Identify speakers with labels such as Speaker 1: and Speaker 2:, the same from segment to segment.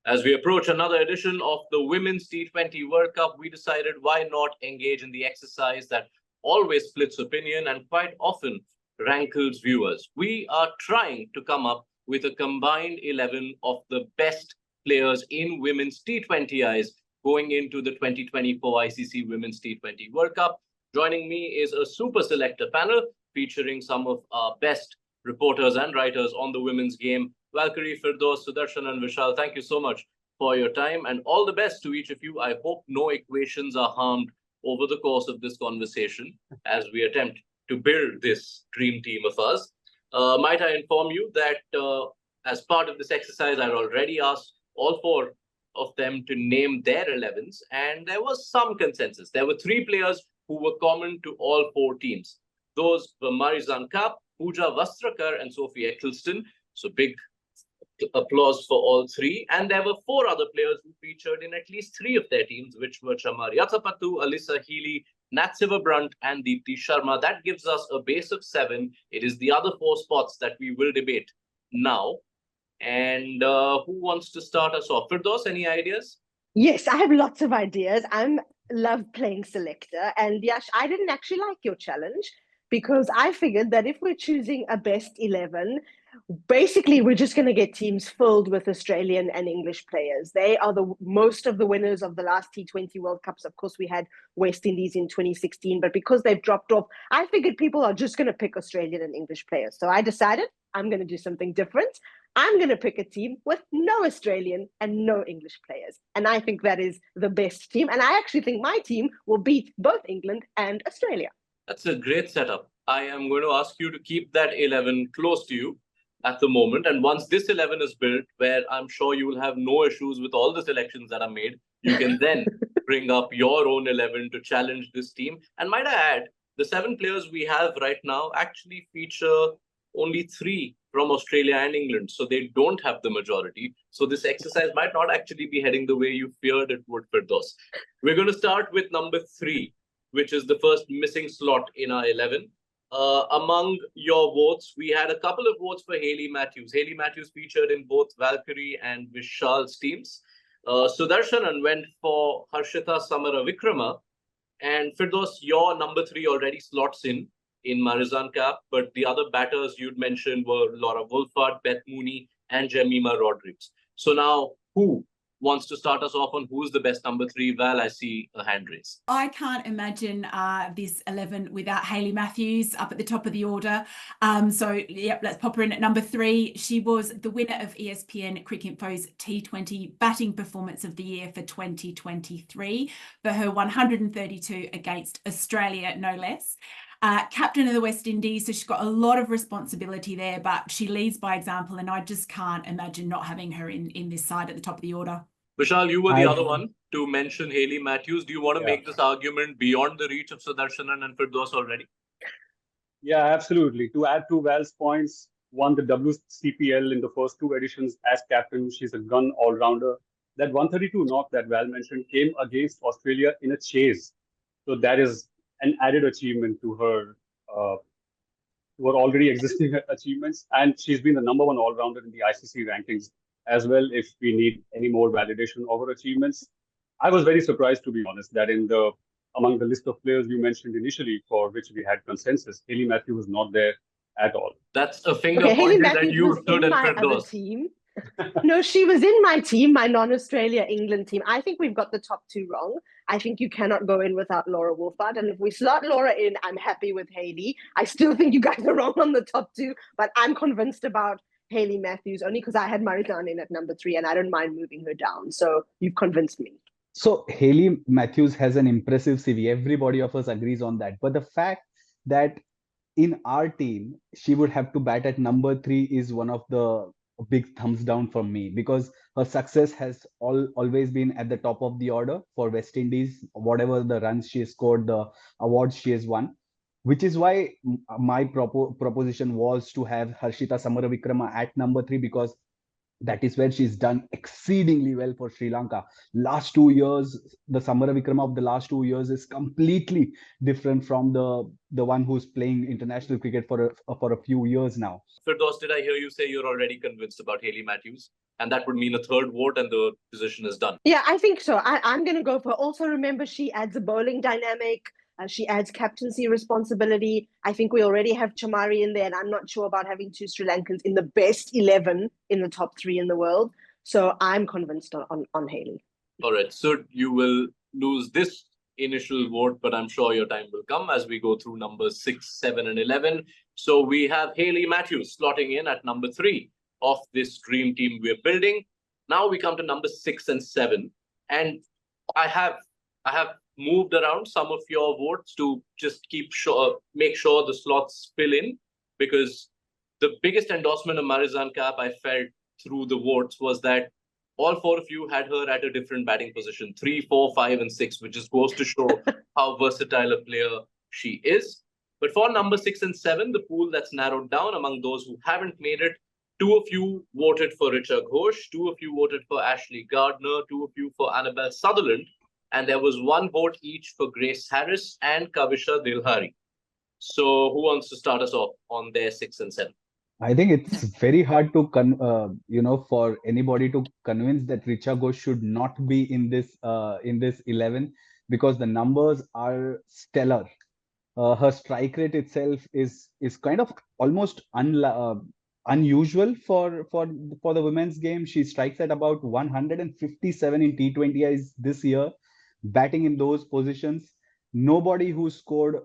Speaker 1: As we approach another edition of the Women's T20 World Cup, we decided why not engage in the exercise that always splits opinion and quite often rankles viewers. We are trying to come up with a combined 11 of the best players in women's T20Is going into the 2024 ICC Women's T20 World Cup. Joining me is a super selector panel featuring some of our best reporters and writers on the women's game. Valkyrie, Firdaus, Sudarshan and Vishal, thank you so much for your time and all the best to each of you. I hope no equations are harmed over the course of this conversation as we attempt to build this dream team of ours. Might I inform you that as part of this exercise, I'd already asked all four of them to name their 11s, and there was some consensus. There were three players who were common to all four teams. Those were Marianne, Kapp, Pooja, Vastrakar, and Sophie, Ecclestone. So big applause for all three. And there were four other players who featured in at least three of their teams, which were Chamari, Athapaththu, Alyssa, Healy, Natsiva Brunt, and Deepti Sharma. That gives us a base of 7. It is the other 4 spots that we will debate now. And who wants to start us off? Firdaus, any ideas?
Speaker 2: Yes, I have lots of ideas. I love playing selector. And Yash, I didn't actually like your challenge because I figured that if we're choosing a best 11, basically we're just going to get teams filled with Australian and English players. They are most of the winners of the last T20 World Cups. Of course, we had West Indies in 2016, but because they've dropped off, I figured people are just going to pick Australian and English players. So I decided I'm going to do something different. I'm going to pick a team with no Australian and no English players. And I think that is the best team. And I actually think my team will beat both England and Australia.
Speaker 1: That's a great setup. I am going to ask you to keep that 11 close to you at the moment. And once this 11 is built, where I'm sure you will have no issues with all the selections that are made, you can then bring up your own 11 to challenge this team. And might I add, the 7 players we have right now actually feature only 3 from Australia and England. So they don't have the majority. So this exercise might not actually be heading the way you feared it would, Firdaus. We're going to start with number 3, which is the first missing slot in our 11. Among your votes, we had a couple of votes for Hayley Matthews. Hayley Matthews featured in both Valkyrie and Vishal's teams. Sudarshan went for Harshitha Samarawickrama. And Firdaus, your number 3 already slots in Marianne Kapp, but the other batters you'd mentioned were Laura Wolford, Beth Mooney, and Jemima Rodrigues. So now, who wants to start us off on who's the best number 3? Val, I see a hand raise.
Speaker 3: I can't imagine this 11 without Hayley Matthews up at the top of the order. So, yep, let's pop her in at number 3. She was the winner of ESPNcricinfo's T20 batting performance of the year for 2023 for her 132 against Australia, no less. Captain of the West Indies, so she's got a lot of responsibility there, but she leads by example, and I just can't imagine not having her in this side at the top of the order.
Speaker 1: Vishal, you were the other one to mention Hayley Matthews. Do you want to make this argument beyond the reach of Sudarshan and Firdaus already?
Speaker 4: Yeah, absolutely. To add to Val's points, won the WCPL in the first 2 editions as captain. She's a gun all-rounder. That 132 knock that Val mentioned came against Australia in a chase. So that is an added achievement to her already existing achievements. And she's been the number 1 all-rounder in the ICC rankings as well, if we need any more validation of her achievements. I was very surprised, to be honest, that among the list of players you mentioned initially for which we had consensus, Hayley Matthews was not there at all.
Speaker 1: That's a finger pointing that you stood in Firdaus.
Speaker 2: Team. No, she was in my team, my non-Australia England team. I think we've got the top 2 wrong. I think you cannot go in without Laura Wolford. And if we slot Laura in, I'm happy with Hayley. I still think you guys are wrong on the top 2, but I'm convinced about Hayley Matthews only because I had Marianne in at number 3 and I don't mind moving her down. So you've convinced me.
Speaker 5: So Hayley Matthews has an impressive CV. Everybody of us agrees on that. But the fact that in our team, she would have to bat at number 3 is one of the big thumbs down for me, because her success has always been at the top of the order for West Indies, whatever the runs she has scored, the awards she has won, which is why my proposition was to have Harshitha Samarawickrama at number 3, because that is where she's done exceedingly well for Sri Lanka. Last 2 years, the Samarawickrama of the last 2 years is completely different from the one who's playing international cricket for a few years now.
Speaker 1: Firdaus, did I hear you say you're already convinced about Healy Matthews? And that would mean a third vote and the position is done.
Speaker 2: Yeah, I think so. I'm going to go for. Also, remember, she adds a bowling dynamic. She adds captaincy responsibility. I think we already have Chamari in there, and I'm not sure about having two Sri Lankans in the best 11 in the top 3 in the world. So I'm convinced on Healy.
Speaker 1: All right. So you will lose this initial vote, but I'm sure your time will come as we go through numbers 6, 7, and 11. So we have Healy Matthews slotting in at number 3 of this dream team we're building. Now we come to number 6 and 7. And I have moved around some of your votes to just make sure the slots fill in, because the biggest endorsement of Marianne Kapp I felt through the votes was that all 4 of you had her at a different batting position, 3, 4, 5, and 6, which just goes to show how versatile a player she is. But for number 6 and 7, the pool that's narrowed down among those who haven't made it, 2 of you voted for Richa Ghosh, 2 of you voted for Ashley Gardner, 2 of you for Annabelle Sutherland, and there was 1 vote each for Grace Harris and Kavisha Dilhari. So who wants to start us off on their 6 and 7?
Speaker 5: I think it's very hard to for anybody to convince that Richa Ghosh should not be in this 11, because the numbers are stellar. Her strike rate itself is kind of almost unusual for the women's game. She strikes at about 157 in T20Is this year, batting in those positions. Nobody who scored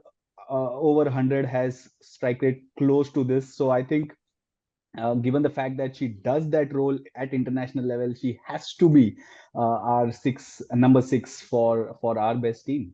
Speaker 5: over 100 has strike rate close to this. So I think, given the fact that she does that role at international level, she has to be our number 6 for our best team.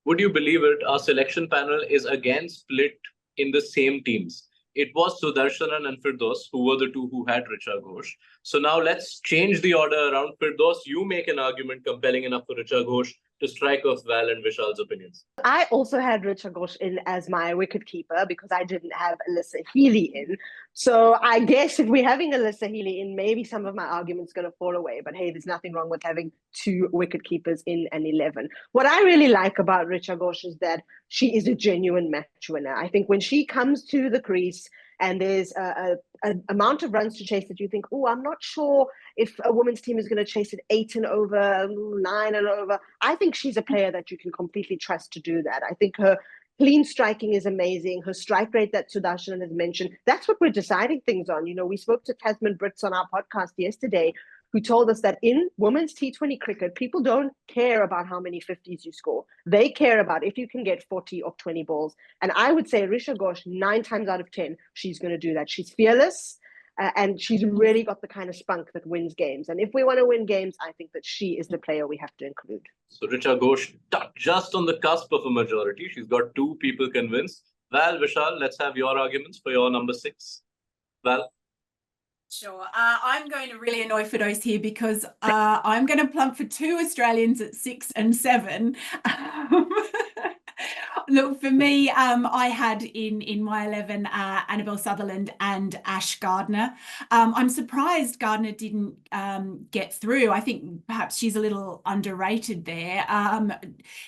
Speaker 1: Would you believe it? Our selection panel is again split in the same teams. It was Sudarshanan and Firdaus who were the 2 who had Richa Ghosh. So now let's change the order around. Firdaus, you make an argument compelling enough for Richa Ghosh to strike off Val and Vishal's opinions.
Speaker 2: I also had Richa Ghosh in as my wicketkeeper because I didn't have Alyssa Healy in. So I guess if we're having Alyssa Healy in, maybe some of my arguments going to fall away. But hey, there's nothing wrong with having 2 wicketkeepers in an 11. What I really like about Richa Ghosh is that she is a genuine match winner. I think when she comes to the crease and there's an amount of runs to chase that you think, oh, I'm not sure if a women's team is going to chase it 8 and over, 9 and over. I think she's a player that you can completely trust to do that. I think her clean striking is amazing. Her strike rate that Sudarshan has mentioned, that's what we're deciding things on. You know, we spoke to Tasman Brits on our podcast yesterday, who told us that in women's T20 cricket, people don't care about how many 50s you score. They care about if you can get 40 or 20 balls. And I would say Richa Ghosh, 9 times out of 10, she's going to do that. She's fearless, and she's really got the kind of spunk that wins games. And if we want to win games, I think that she is the player we have to include.
Speaker 1: So Richa Ghosh, just on the cusp of a majority. She's got 2 people convinced. Val, Vishal, let's have your arguments for your number 6. Val?
Speaker 3: Sure. I'm going to really annoy Firdaus here because I'm going to plump for 2 Australians at 6 and 7. Look, for me, I had in my 11 Annabelle Sutherland and Ash Gardner. I'm surprised Gardner didn't get through. I think perhaps she's a little underrated there.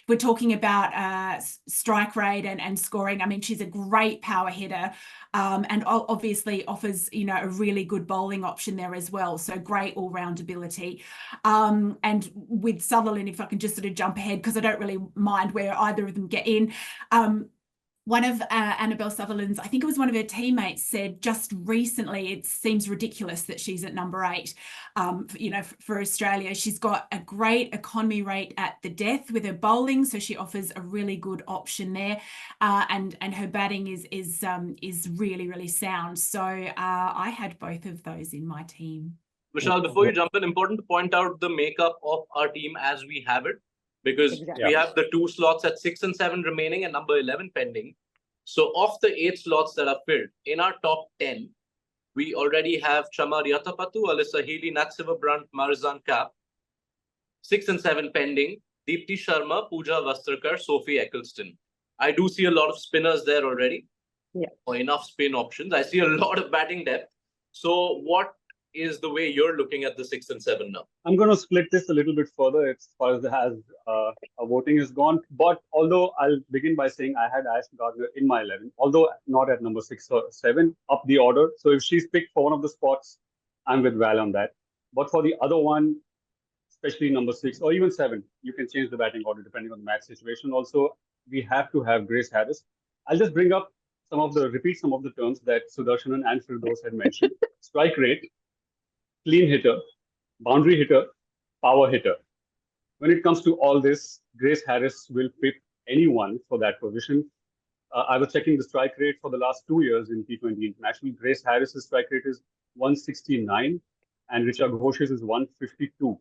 Speaker 3: We're talking about strike rate and scoring. I mean, she's a great power hitter. And obviously offers, you know, a really good bowling option there as well. So great all-round ability. And with Sutherland, if I can just sort of jump ahead, because I don't really mind where either of them get in. One of Annabelle Sutherland's, I think it was one of her teammates, said just recently, it seems ridiculous that she's at number 8, you know, for Australia. She's got a great economy rate at the death with her bowling, so she offers a really good option there, and her batting is really, really sound. So I had both of those in my team.
Speaker 1: Vishal, before you jump in, important to point out the makeup of our team as we have it, because we have the 2 slots at 6 and 7 remaining and number 11 pending. So of the 8 slots that are filled, in our top 10, we already have Chamari, Athapaththu, Alyssa, Healy, Natsiva Brunt, Marianne, Kapp. 6 and 7 pending, Deepti, Sharma, Pooja, Vastrakar, Sophie, Ecclestone. I do see a lot of spinners there already, or enough spin options. I see a lot of batting depth. So what is the way you're looking at the 6 and 7 now?
Speaker 4: I'm going to split this a little bit further as far as voting is gone. But although I'll begin by saying I had Ash Gardner in my 11, although not at number 6 or 7, up the order. So if she's picked for one of the spots, I'm with Val on that. But for the other one, especially number 6 or even 7, you can change the batting order depending on the match situation. Also, we have to have Grace Harris. I'll just repeat some of the terms that Sudarshanan and Firdaus had mentioned. Strike rate, clean hitter, boundary hitter, power hitter. When it comes to all this, Grace Harris will pick anyone for that position. I was checking the strike rate for the last 2 years in T20 International. Grace Harris's strike rate is 169 and Richa Ghosh's is 152.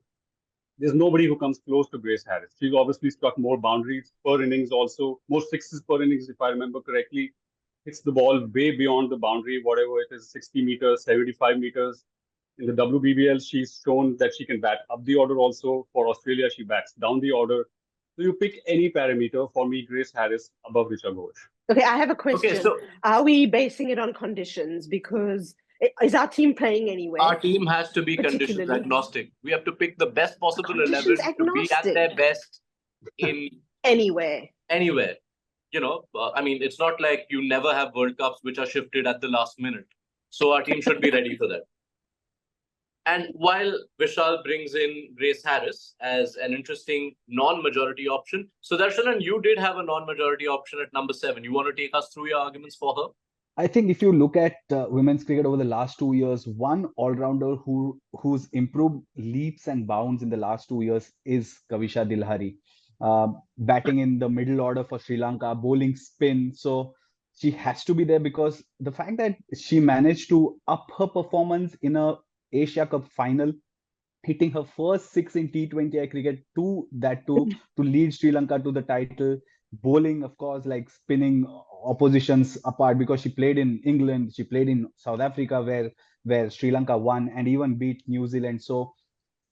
Speaker 4: There's nobody who comes close to Grace Harris. She's obviously struck more boundaries per innings also, more sixes per innings, if I remember correctly. Hits the ball way beyond the boundary, whatever it is, 60 meters, 75 meters. In the WBBL, she's shown that she can bat up the order also. For Australia, she bats down the order. So you pick any parameter. For me, Grace Harris above Richa Ghosh.
Speaker 2: Okay, I have a question.
Speaker 1: Okay, so
Speaker 2: are we basing it on conditions? Because is our team playing anywhere?
Speaker 1: our team has to be conditions
Speaker 2: Particularly.
Speaker 1: agnostic. We have to pick the best possible 11
Speaker 2: Conditions
Speaker 1: to be at their
Speaker 2: agnostic.
Speaker 1: best in
Speaker 2: Anywhere.
Speaker 1: anywhere. I mean, it's not like you never have World Cups which are shifted at the last minute. So our team should be ready for that. And while Vishal brings in Grace Harris as an interesting non-majority option, Sudarshanan, you did have a non-majority option at number 7. You want to take us through your arguments for her?
Speaker 5: I think if you look at women's cricket over the last 2 years, one all-rounder who's improved leaps and bounds in the last 2 years is Kavisha Dilhari. Batting in the middle order for Sri Lanka, bowling spin. So she has to be there because the fact that she managed to up her performance in a Asia Cup final, hitting her first 6 in T20I cricket to lead Sri Lanka to the title, bowling, of course, like spinning oppositions apart because she played in England, she played in South Africa where Sri Lanka won and even beat New Zealand. So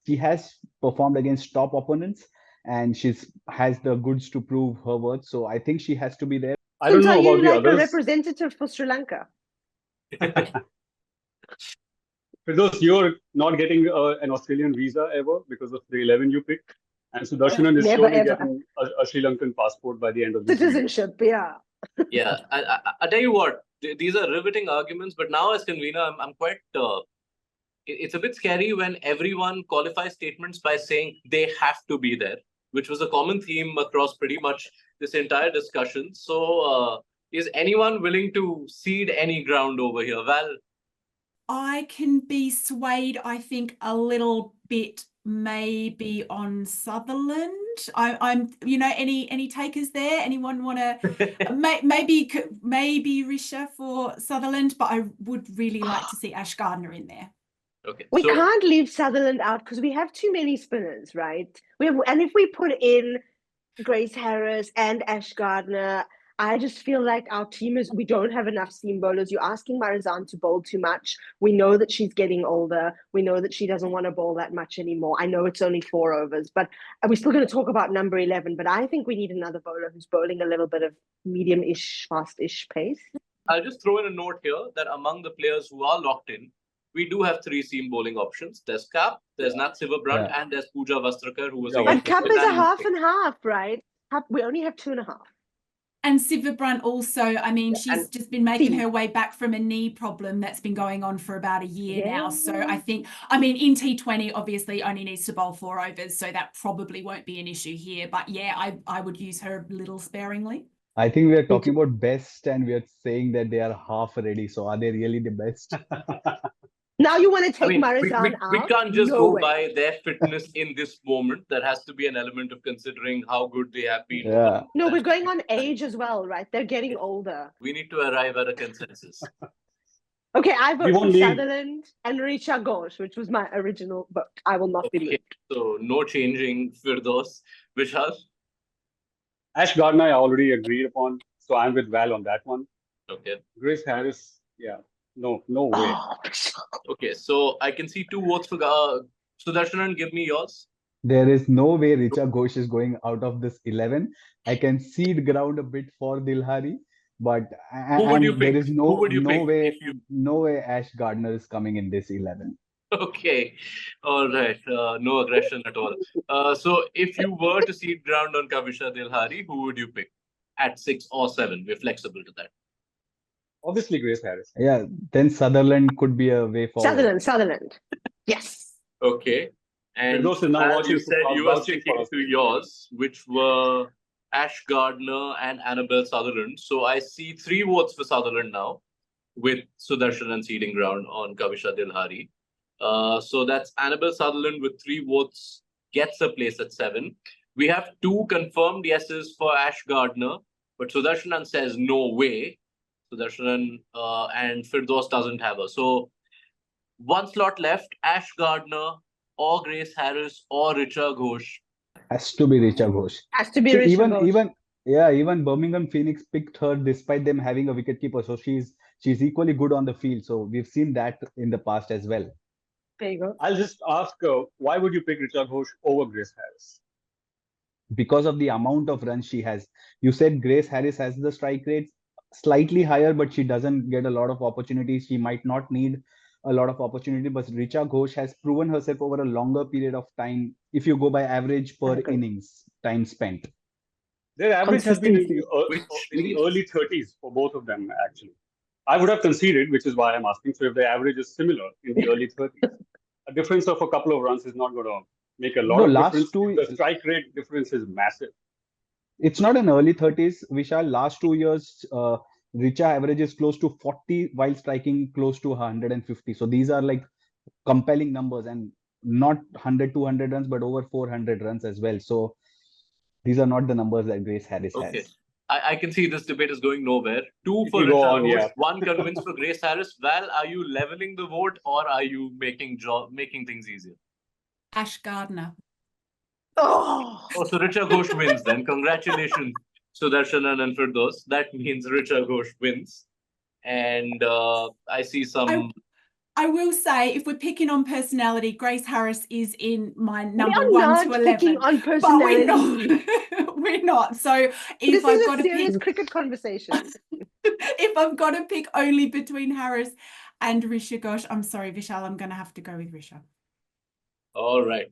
Speaker 5: she has performed against top opponents and has the goods to prove her worth. So I think she has to be there.
Speaker 4: I don't know about the
Speaker 2: like
Speaker 4: others.
Speaker 2: a representative for Sri Lanka?
Speaker 4: Firdaus, you're not getting an Australian visa ever because of the 11 you picked. And Sudarshanan is
Speaker 2: Never,
Speaker 4: surely
Speaker 2: ever.
Speaker 4: getting a Sri Lankan passport by the end of this year.
Speaker 2: Citizenship, yeah.
Speaker 1: Yeah, I tell you what, these are riveting arguments, but now as convener, I'm quite, it's a bit scary when everyone qualifies statements by saying they have to be there, which was a common theme across pretty much this entire discussion. So is anyone willing to cede any ground over here? Val?
Speaker 3: I can be swayed, I think, a little bit maybe on Sutherland. I'm any takers there? Anyone want to maybe Risha for Sutherland, but I would really like to see Ash Gardner in there.
Speaker 1: Okay.
Speaker 2: We can't leave Sutherland out because we have too many spinners, right? And if we put in Grace Harris and Ash Gardner, I just feel like our team we don't have enough seam bowlers. You're asking Marianne to bowl too much. We know that she's getting older. We know that she doesn't want to bowl that much anymore. I know it's only 4 overs, but we're still going to talk about number 11. But I think we need another bowler who's bowling a little bit of medium-ish, fast-ish pace.
Speaker 1: I'll just throw in a note here that among the players who are locked in, we do have 3 seam bowling options. There's Kapp, there's Nat Silverbrunt, and there's Pooja Vastrakar, who was
Speaker 2: But Kapp is a half and half, right? Kapp, we only have 2.5.
Speaker 3: And Silverbrunt also, I mean, she's just been making her way back from a knee problem that's been going on for about a year now. So I think, in T20, obviously only needs to bowl 4 overs, so that probably won't be an issue here. But yeah, I would use her a little sparingly.
Speaker 5: I think we are talking about best and we are saying that they are half ready. So are they really the best?
Speaker 2: Now you want to take Marianne out?
Speaker 1: We can't just go by their fitness in this moment. There has to be an element of considering how good they have been.
Speaker 5: Yeah.
Speaker 2: No, we're going on age as well, right? They're getting older.
Speaker 1: We need to arrive at a consensus.
Speaker 2: Okay, I vote for Sutherland and Richa Ghosh, which was my original vote. I will not be moved.
Speaker 1: So no changing Firdaus. Vishal?
Speaker 4: Ash Gardner, I already agreed upon. So I'm with Val on that one.
Speaker 1: Okay.
Speaker 4: Grace Harris, no way.
Speaker 1: Okay, so I can see 2 votes for Sudarshanan. Give me yours.
Speaker 5: There is no way Richa Ghosh is going out of this 11. I can cede ground a bit for Dilhari, but
Speaker 1: Who would you pick?
Speaker 5: there is no way Ash Gardner is coming in this 11.
Speaker 1: Okay. All right. No aggression at all. So if you were to cede ground on Kavisha Dilhari, who would you pick at 6 or 7? We're flexible to that.
Speaker 4: Obviously, Grace Harris.
Speaker 5: Yeah, then Sutherland could be a way forward.
Speaker 2: Sutherland. Yes.
Speaker 1: Okay. And
Speaker 4: Firdaus is now
Speaker 1: as
Speaker 4: watching,
Speaker 1: you said, you were
Speaker 4: vouching for
Speaker 1: sticking
Speaker 4: us.
Speaker 1: to yours, which were Ash Gardner and Annabelle Sutherland. So I see 3 votes for Sutherland now, with Sudarshan and ceding ground on Kavisha Dilhari. So that's Annabelle Sutherland with 3 votes, gets a place at 7. We have 2 confirmed yeses for Ash Gardner, but Sudarshan says no way. Sudarshan and Firdaus doesn't have her. So 1 slot left, Ash Gardner or Grace Harris or Richa Ghosh.
Speaker 5: Has to be Richa Ghosh.
Speaker 2: Has to be
Speaker 5: So
Speaker 2: Richa Ghosh.
Speaker 5: even Birmingham Phoenix picked her despite them having a wicketkeeper. So she's equally good on the field. So we've seen that in the past as well.
Speaker 2: There you go.
Speaker 4: I'll just ask, why would you pick Richa Ghosh over Grace Harris?
Speaker 5: Because of the amount of runs she has. You said Grace Harris has the strike rate slightly higher, but she doesn't get a lot of opportunities. She might not need a lot of opportunity, but Richa Ghosh has proven herself over a longer period of time. If you go by average per innings, time spent.
Speaker 4: Their average has been in
Speaker 2: Consistency.
Speaker 4: the early 30s for both of them, actually. I would have conceded, which is why I'm asking. So if the average is similar in the early 30s, a difference of a couple of runs is not going to make a lot of difference. The strike rate difference is massive.
Speaker 5: It's not in early 30s, Vishal. Last 2 years, Richa averages close to 40 while striking close to 150. So these are like compelling numbers, and not 100, 200 runs, but over 400 runs as well. So these are not the numbers that Grace Harris has.
Speaker 1: I can see this debate is going nowhere. 2 for Richa Ghosh, 1 convinced for Grace Harris. Val, are you leveling the vote or are you making things easier?
Speaker 3: Ash Gardner.
Speaker 2: Oh,
Speaker 1: so Richa Ghosh wins then. Congratulations, Sudarshan and Firdaus. That means Richa Ghosh wins. And I see some...
Speaker 3: I will say, if we're picking on personality, Grace Harris is in my number 1 to 11.
Speaker 2: Picking on personality.
Speaker 3: But we're not. So if
Speaker 2: this
Speaker 3: I've
Speaker 2: is
Speaker 3: got
Speaker 2: a
Speaker 3: to
Speaker 2: serious
Speaker 3: pick,
Speaker 2: cricket conversation.
Speaker 3: if I've got to pick only between Harris and Richa Ghosh, I'm sorry, Vishal, I'm going to have to go with Richa.
Speaker 1: All right.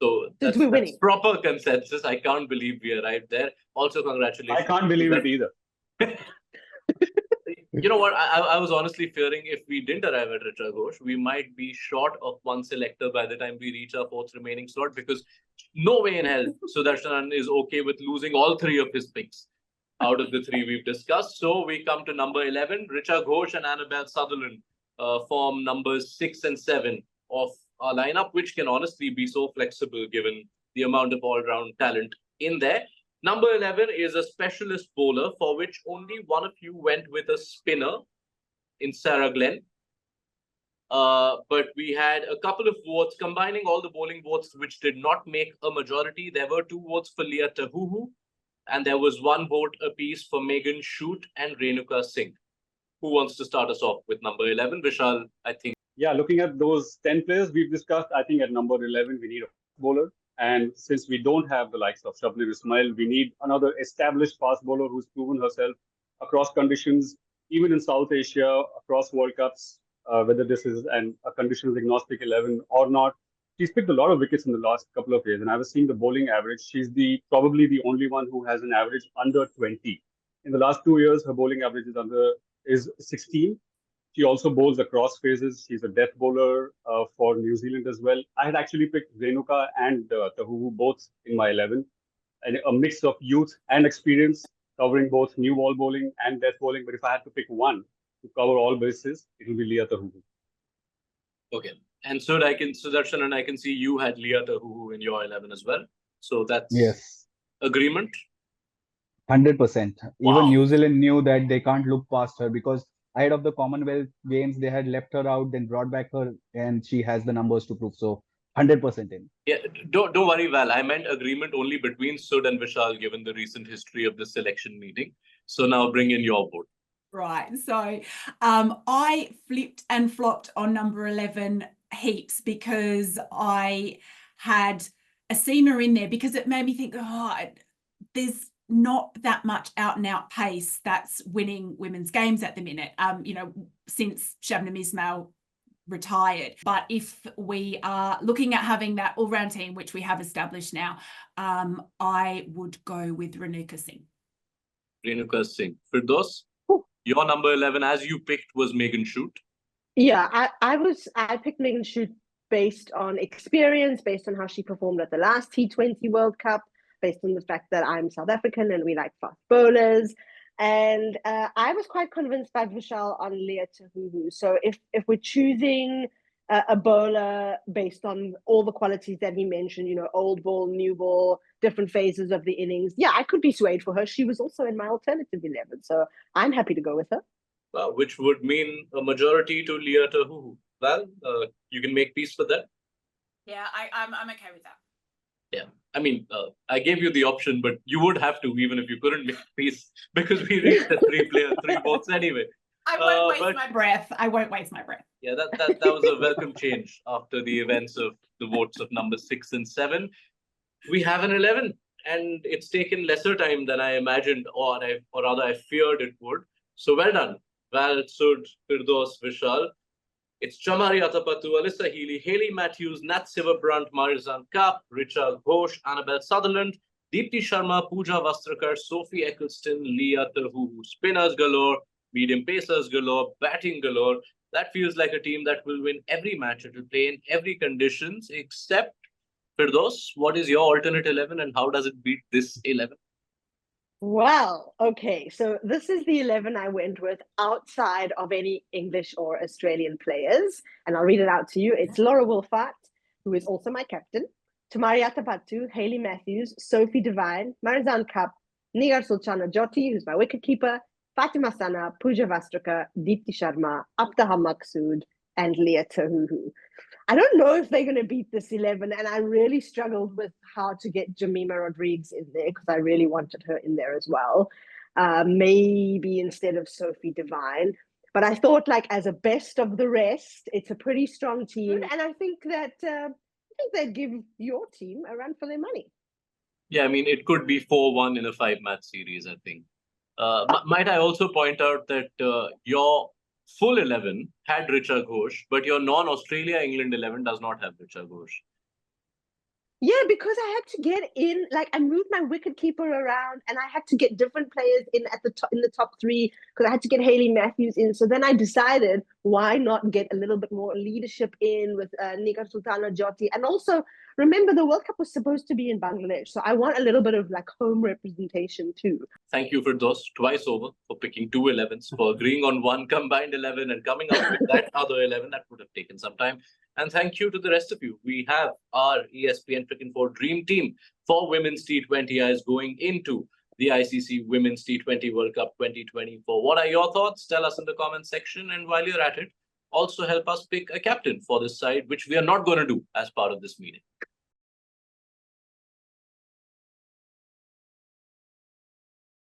Speaker 1: So that's proper consensus. I can't believe we arrived there. Also, congratulations.
Speaker 4: I can't believe it either.
Speaker 1: You know what? I was honestly fearing if we didn't arrive at Richa Ghosh, we might be short of 1 selector by the time we reach our 4th remaining slot, because no way in hell Sudarshan is okay with losing all 3 of his picks out of the 3 we've discussed. So we come to number 11. Richa Ghosh and Annabelle Sutherland form numbers 6 and 7 of our lineup, which can honestly be so flexible given the amount of all-round talent in there. Number 11 is a specialist bowler for which only one of you went with a spinner in Sarah Glenn. But we had a couple of votes, combining all the bowling votes, which did not make a majority. There were 2 votes for Leah Tahuhu, and there was 1 vote apiece for Megan Shute and Renuka Singh. Who wants to start us off with number 11? Vishal, I think.
Speaker 4: Yeah, looking at those 10 players we've discussed, I think at number 11, we need a bowler. And since we don't have the likes of Shabnir Ismail, we need another established fast bowler who's proven herself across conditions, even in South Asia, across World Cups, whether this is a conditions agnostic 11 or not. She's picked a lot of wickets in the last couple of years, and I was seeing the bowling average. She's probably the only one who has an average under 20. In the last 2 years, her bowling average is 16. She also bowls across phases. She's a death bowler for New Zealand as well. I had actually picked Renuka and Tahuhu both in my 11. And a mix of youth and experience, covering both new ball bowling and death bowling. But if I had to pick one to cover all bases, it will be Leah Tahuhu.
Speaker 1: Okay. And Sudarshan and I can see you had Leah Tahuhu in your 11 as well. So that's agreement?
Speaker 5: 100%.
Speaker 1: Wow.
Speaker 5: Even New Zealand knew that they can't look past her, because ahead of the Commonwealth Games, they had left her out, then brought back her, and she has the numbers to prove. So 100% in.
Speaker 1: Yeah, don't worry, Val. I meant agreement only between Sud and Vishal, given the recent history of the selection meeting. So now bring in your vote.
Speaker 3: Right. So I flipped and flopped on number 11 heaps, because I had a seamer in there, because it made me think, there's not that much out and out pace that's winning women's games at the minute. Since Shabnam Ismail retired. But if we are looking at having that all-round team, which we have established now, I would go with Renuka Singh.
Speaker 1: Renuka Singh. Firdaus, your number 11, as you picked, was Megan Shute.
Speaker 2: Yeah, I picked Megan Shute based on experience, based on how she performed at the last T20 World Cup, based on the fact that I'm South African and we like fast bowlers. And I was quite convinced by Vishal on Leah Tahuhu. So if we're choosing a bowler based on all the qualities that he mentioned, you know, old ball, new ball, different phases of the innings, yeah, I could be swayed for her. She was also in my alternative 11. So I'm happy to go with her.
Speaker 1: Which would mean a majority to Leah Tahuhu. Well, you can make peace for that.
Speaker 3: Yeah, I'm okay with that.
Speaker 1: Yeah, I mean, I gave you the option, but you would have to, even if you couldn't make peace, because we reached the three votes anyway.
Speaker 3: I won't waste my breath. I won't waste my breath.
Speaker 1: Yeah, that was a welcome change after the events of the votes of number 6 and 7. We have an 11, and it's taken lesser time than I imagined, or rather I feared it would. So well done, Val, Sud, Firdaus, Vishal. It's Chamari, Athapaththu, Alyssa, Healy, Haley Matthews, Nat Silverbrunt, Marianne, Kapp, Richa Ghosh, Annabelle Sutherland, Deepti Sharma, Pooja, Vastrakar, Sophie, Ecclestone, Leah Tahuhu. Spinners galore, medium pacers galore, batting galore. That feels like a team that will win every match. It will play in every conditions, except Firdaus. What is your alternate 11 and how does it beat this 11?
Speaker 2: Well, okay. So this is the 11 I went with outside of any English or Australian players. And I'll read it out to you. It's Laura Wolfart, who is also my captain. Chamari Athapaththu, Hayley Matthews, Sophie Devine, Marianne Kapp, Nigar Sultana Jyoti, who's my wicketkeeper, Fatima Sana, Pooja Vastrakar, Deepti Sharma, Abtaha Maqsood, and Leah Tahuhu. I don't know if they're going to beat this 11, and I really struggled with how to get Jemima Rodrigues in there because I really wanted her in there as well. Maybe instead of Sophie Devine. But I thought, like, as a best of the rest, it's a pretty strong team, and I think that they'd give your team a run for their money.
Speaker 1: Yeah, I mean, it could be 4-1 in a 5-match series, I think. Might I also point out that your full 11 had Richa Ghosh, but your non-Australia England 11 does not have Richa Ghosh.
Speaker 2: Yeah, because I had to get in, like I moved my wicketkeeper around and I had to get different players in at the top, in the top 3 because I had to get Hayley Matthews in. So then I decided, why not get a little bit more leadership in with Nigar Sultana Jyoti. And also, remember the World Cup was supposed to be in Bangladesh. So I want a little bit of like home representation too.
Speaker 1: Thank you, Firdaus, twice over for picking 2 11s, for agreeing on one combined 11 and coming up with that other 11. That would have taken some time. And thank you to the rest of you. We have our ESPNcricinfo Dream Team for Women's T20Is going into the ICC Women's T20 World Cup 2024. What are your thoughts? Tell us in the comment section. And while you're at it, also help us pick a captain for this side, which we are not going to do as part of this meeting.